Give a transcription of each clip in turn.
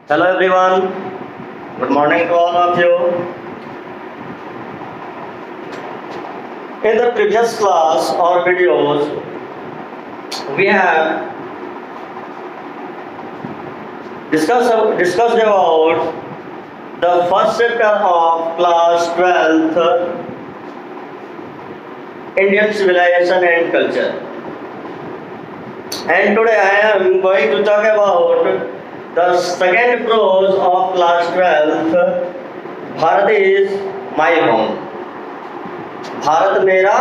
Hello everyone, good morning to all of you. In the previous class or videos, we have discussed about the first chapter of class 12th, Indian civilization and culture. And today I am going to talk about the second prose of class 12th, Bharat is my home. Bharat मेरा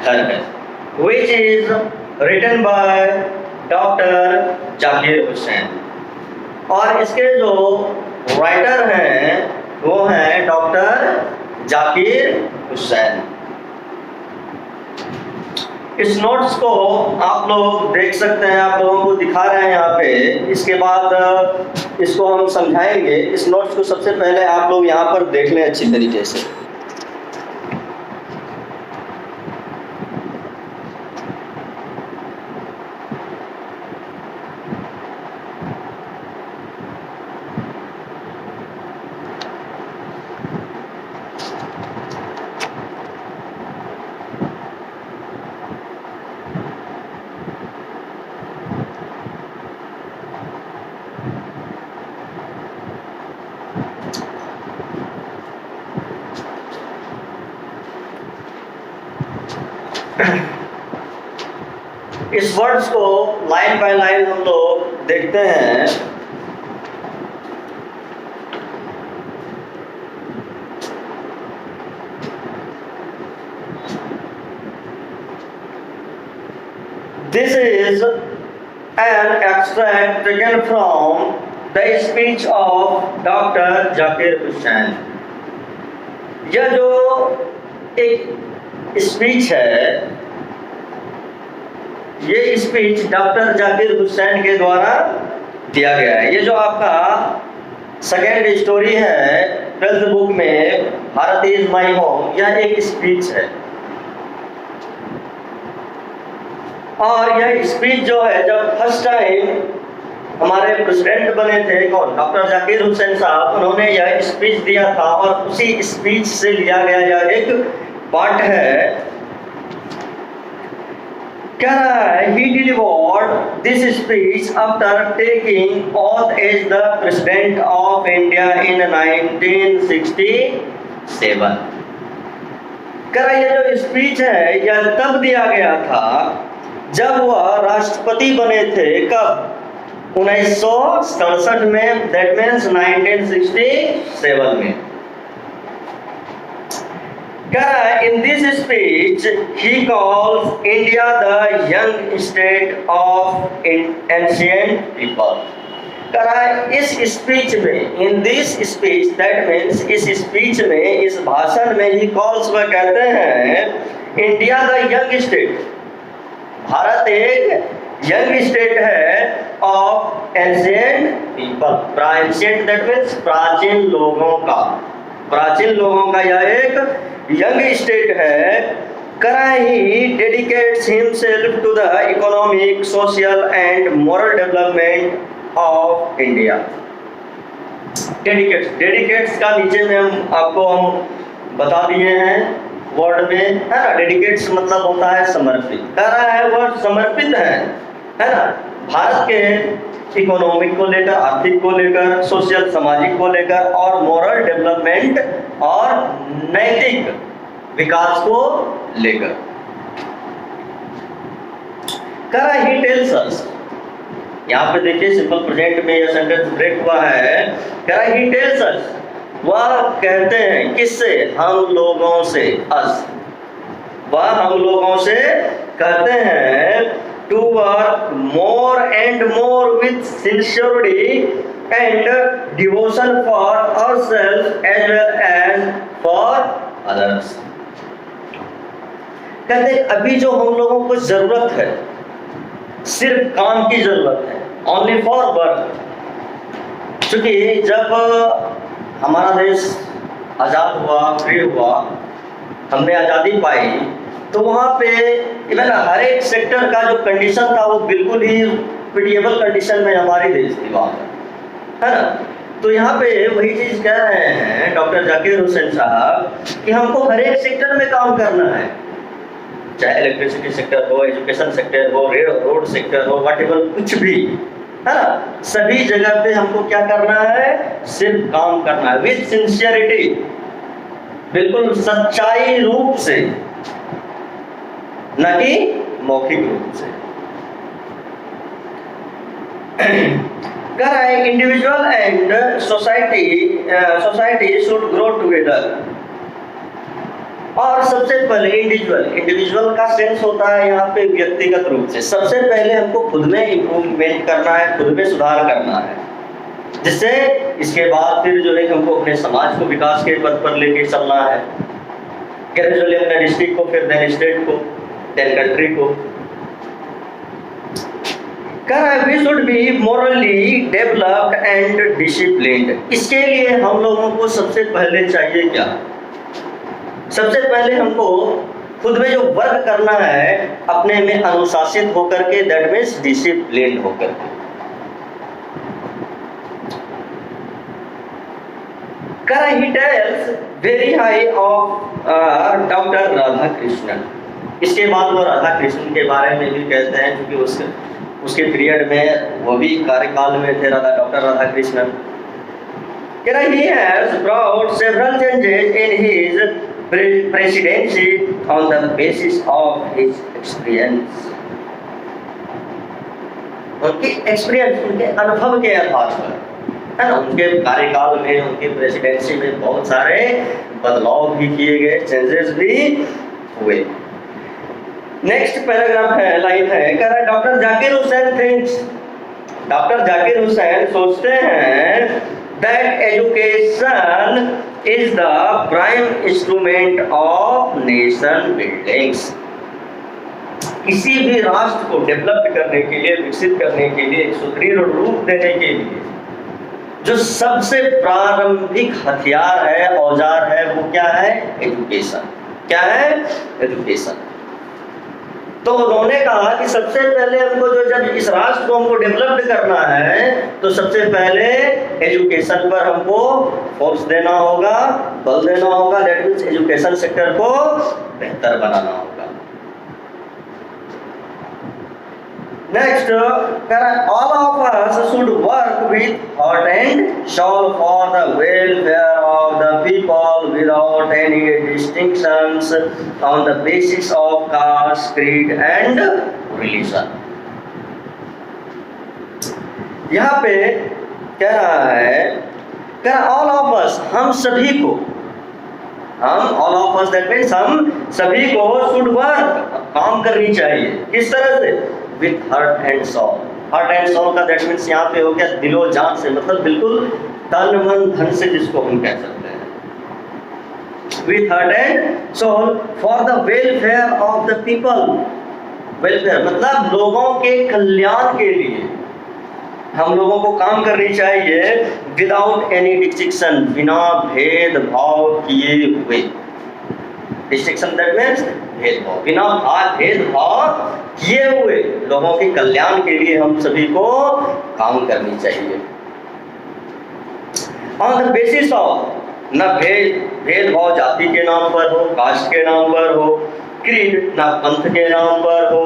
घर है, which is written by doctor Zakir Hussain. और इसके जो writer हैं वो हैं doctor Zakir Hussain. इस नोट्स को आप लोग देख सकते हैं, आप लोगों को दिखा रहे हैं यहाँ पे. इसके बाद इसको हम समझाएंगे. इस नोट्स को सबसे पहले आप लोग यहाँ पर देख लें अच्छी तरीके से. इस वर्ड्स को लाइन बाय लाइन हम लोग देखते हैं. This is an extract taken from the speech of Dr. Zakir Hussain. यह जो एक स्पीच है, ये स्पीच डॉक्टर जाकिर हुसैन के द्वारा दिया गया है. ये जो आपका सेकेंड स्टोरी है 12th बुक में, भारत इज माई होम, यह एक स्पीच है. और यह स्पीच जो है, जब फर्स्ट टाइम हमारे प्रेसिडेंट बने थे कौन, डॉक्टर जाकिर हुसैन साहब, उन्होंने यह स्पीच दिया था और उसी स्पीच से लिया गया यह एक पार्ट है. क्या है, he delivered this speech after taking oath as the president of India in 1967. क्या ये जो स्पीच है यह तब दिया गया था जब वह राष्ट्रपति बने थे. कब? 1967 में, that means 1967 में. In this speech, he calls India the young state of ancient people. इस स्पीच में, in this speech, that means इस स्पीच में, इस भाषण में he calls, वह कहते हैं India the young state. Bharat एक young state है of ancient people. ancient that means प्राचीन लोगों का. प्राचीन लोगों का यह एक यंग स्टेट है. He dedicates himself to the economic, social and moral development of India. Dedicates का नीचे में हम आपको बता दिए हैं वर्ड में, है ना. डेडिकेट्स मतलब होता है समर्पित. कह रहा है वह समर्पित है ना, भारत के इकोनॉमिक को लेकर, आर्थिक को लेकर, सोशल सामाजिक को लेकर, और मोरल डेवलपमेंट और नैतिक विकास को लेकर. ही टेल्स अस, यहाँ पे देखिए सिंपल प्रेजेंट में यह सेंटेंस ब्रेक हुआ है. ही टेल्स अस, वह कहते हैं किससे, हम लोगों से. अस, वह हम लोगों से कहते हैं to work more and more with sincerity and devotion for ourselves as well as for others. कहते अभी जो हम लोगों को जरूरत है, सिर्फ काम की जरूरत है, only for work. क्योंकि जब हमारा देश आज़ाद हुआ, फ्री हुआ, हमने आज़ादी पाई, तो वहाँ पे इवन हर एक सेक्टर का जो कंडीशन था वो बिल्कुल ही पिटिएबल कंडीशन में हमारी देश थी वहाँ पर. है ना। तो यहाँ पे वही चीज कह रहे हैं डॉक्टर जाकिर हुसैन साहब कि हमको हर एक सेक्टर में काम करना है, चाहे इलेक्ट्रिसिटी सेक्टर हो, एजुकेशन सेक्टर हो, रोड सेक्टर हो, व्हाटएवर कुछ भी, है ना, सभी जगह पे हमको क्या करना है, सिर्फ काम करना है विद सिंसियरिटी, बिल्कुल सच्चाई रूप से, न कि मौखिक रूप से। Individual and society should grow together. और सबसे पहले इंडिविजुअल का सेंस होता है यहाँ पे व्यक्तिगत रूप से। सबसे पहले हमको खुद में इम्प्रूवमेंट करना है, खुद में सुधार करना है, जिससे इसके बाद फिर जो है हमको अपने समाज को विकास के पथ पर लेके चलना है, ग्रेजुअली अपने डिस्ट्रिक्ट को, फिर देन स्टेट को, देन कंट्री को। We should be morally developed and disciplined। इसके लिए हम लोगों को सबसे पहले चाहिए क्या? सबसे पहले हमको खुद में जो वर्क करना है, अपने में अनुशासित होकर के, दैट मीन्स डिसिप्लिन होकर के। He tells very high of doctor Radha Krishnan. इसके बाद वो राधा कृष्णन के बारे में भी कहते हैं, क्योंकि उसके पीरियड में वो भी कार्यकाल में थे doctor Radha Krishnan. He has brought several changes in his presidency on the basis of his experience। उनकी एक्सपीरियंस, उनके अनुभव के आधार पर, है ना, उनके कार्यकाल में, उनकी प्रेसिडेंसी में बहुत सारे बदलाव भी किए गए, चेंजेस भी हुए। नेक्स्ट पैराग्राफ है, लाइन है, कह रहा है doctor Zakir Hussain thinks, doctor Zakir Hussain सोचते हैं that education is the prime instrument of nation buildings. किसी भी राष्ट्र को डेवलप करने के लिए, विकसित करने के लिए, एक सुदृढ़ रूप देने के लिए जो सबसे प्रारंभिक हथियार है, औजार है, वो क्या है? एजुकेशन। क्या है? एजुकेशन। तो उन्होंने कहा कि सबसे पहले हमको जब इस राष्ट्र को हमको डेवलप करना है, तो सबसे पहले एजुकेशन पर हमको फोर्स देना होगा, बल देना होगा, दैट मीन्स एजुकेशन सेक्टर को बेहतर बनाना होगा। Next, all of us should work with heart and soul for the welfare of the people without any distinctions on the basis of caste, creed and religion। यहाँ पे कह रहा है all of us, हम सभी को, all of us, that means हम सभी को should work, काम करनी चाहिए। किस तरह से? With heart and soul. Heart and soul का दैट मीन्स यहाँ पे हो गया दिलो जान से, मतलब बिल्कुल तन मन धन से, जिसको हम कह सकते हैं। With heart and soul for the welfare of the people. Welfare मतलब लोगों के कल्याण के लिए हम लोगों को काम करनी चाहिए, विदाउट एनी डिस्टिंक्शन, बिना भेदभाव किए हुए। डिस्टिंक्शन दैट मीन्स भेदभाव, बिना भेदभाव किए हुए लोगों के कल्याण के लिए हम सभी को काम करनी चाहिए। ऑन द बेसिस ऑफ, न भेदभाव जाति के नाम पर हो, कास्ट के नाम पर हो, क्रीड ना पंथ के नाम पर हो,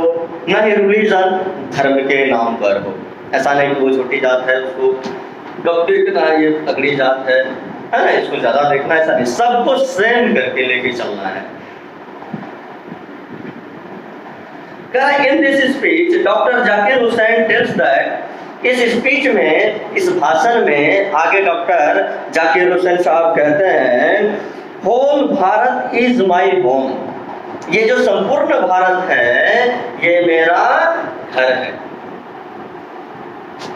न ही रिलीजन धर्म के नाम पर हो। ऐसा नहीं कि वो छोटी जात है उसको देखना, ये तगड़ी जात है ना, इसको ज्यादा देखना, ऐसा नहीं, सबको सेम करके लेके चलना है। In this speech, doctor Zakir Hussain tells that, इस स्पीच में, इस भाषण में आगे डॉक्टर जाकिर हुसैन साहब कहते हैं, whole Bharat is my home. ये जो संपूर्ण भारत है, ये मेरा घर है।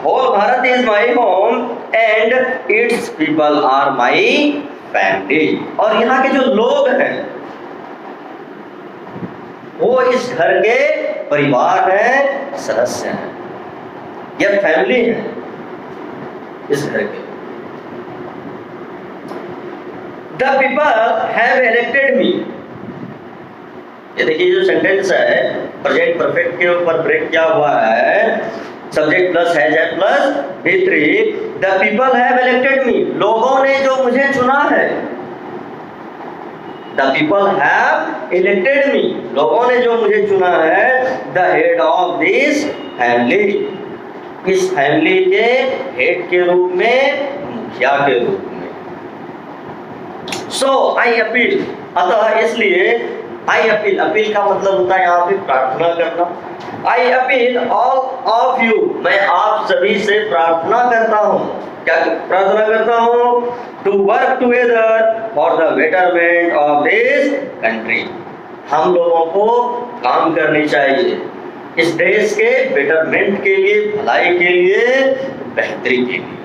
Whole Bharat is my home and its people are my family. और यहाँ के जो लोग हैं वो इस घर के परिवार हैं, सदस्य हैं, यह फैमिली है इस घर के। द पीपल हैव इलेक्टेड मी। ये देखिए जो सेंटेंस है, प्रेजेंट परफेक्ट के ऊपर ब्रेक किया हुआ है, subject plus has plus V3। The people have elected me, लोगों ने जो मुझे चुना है। The people have elected me, लोगों ने जो मुझे चुना है। The head of this family, इस फैमिली के हेड के रूप में, मुखिया के रूप में। सो आई अपील, अतः इसलिए आई अपील, अपील का मतलब होता है यहाँ पे प्रार्थना करना। I appeal all of you, मैं आप सभी से प्रार्थना करता हूँ। क्या प्रार्थना करता हूँ? To work together for the betterment of this country, हम लोगों को काम करनी चाहिए इस देश के बेटरमेंट के लिए, भलाई के लिए, बेहतरी के लिए।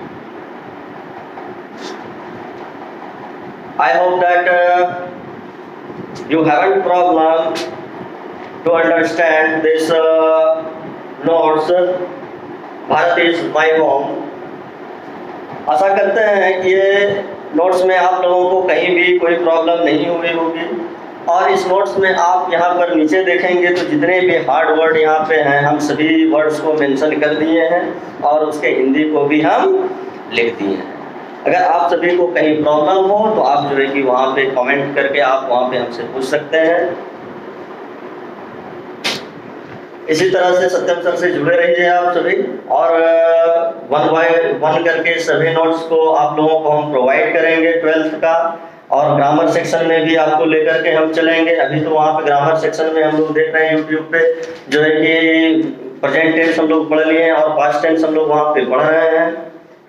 I hope that you haven't problem to understand this notes. Bharat is my home. आशा करते हैं कि ये नोट्स में आप लोगों को कहीं भी कोई प्रॉब्लम नहीं हुई होगी। और इस नोट्स में आप यहाँ पर नीचे देखेंगे तो जितने भी हार्ड वर्ड यहाँ पे हैं, हम सभी वर्ड्स को मेंशन कर दिए हैं और उसके हिंदी को भी हम लिख दिए हैं। अगर आप सभी को कहीं प्रॉब्लम हो तो आप जो है कि वहाँ पे कमेंट करके आप वहाँ पे हमसे पूछ सकते हैं। इसी तरह से सत्यम सर से जुड़े रहिए आप सभी, और 1 बाय 1 करके सभी नोट्स को आप लोगों को हम प्रोवाइड करेंगे 12th का। और ग्रामर सेक्शन में भी आपको लेकर के हम चलेंगे। अभी तो वहाँ पे ग्रामर सेक्शन में हम लोग देख रहे हैं यूट्यूब पे जो है कि प्रेजेंट टेंस हम लोग पढ़ लिए हैं और पास्ट टेंस हम लोग वहाँ पे पढ़ रहे हैं,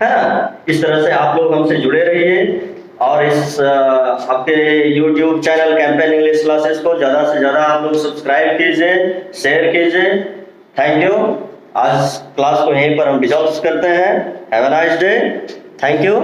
है ना। इस तरह से आप लोग हमसे जुड़े रहिए और इस आपके YouTube channel campaign English classes को ज़्यादा से ज़्यादा आप लोग सब्सक्राइब कीजिए, शेयर कीजिए। Thank you. आज क्लास को यहीं पर हम डिसॉल्व करते हैं। Have a nice day. Thank you.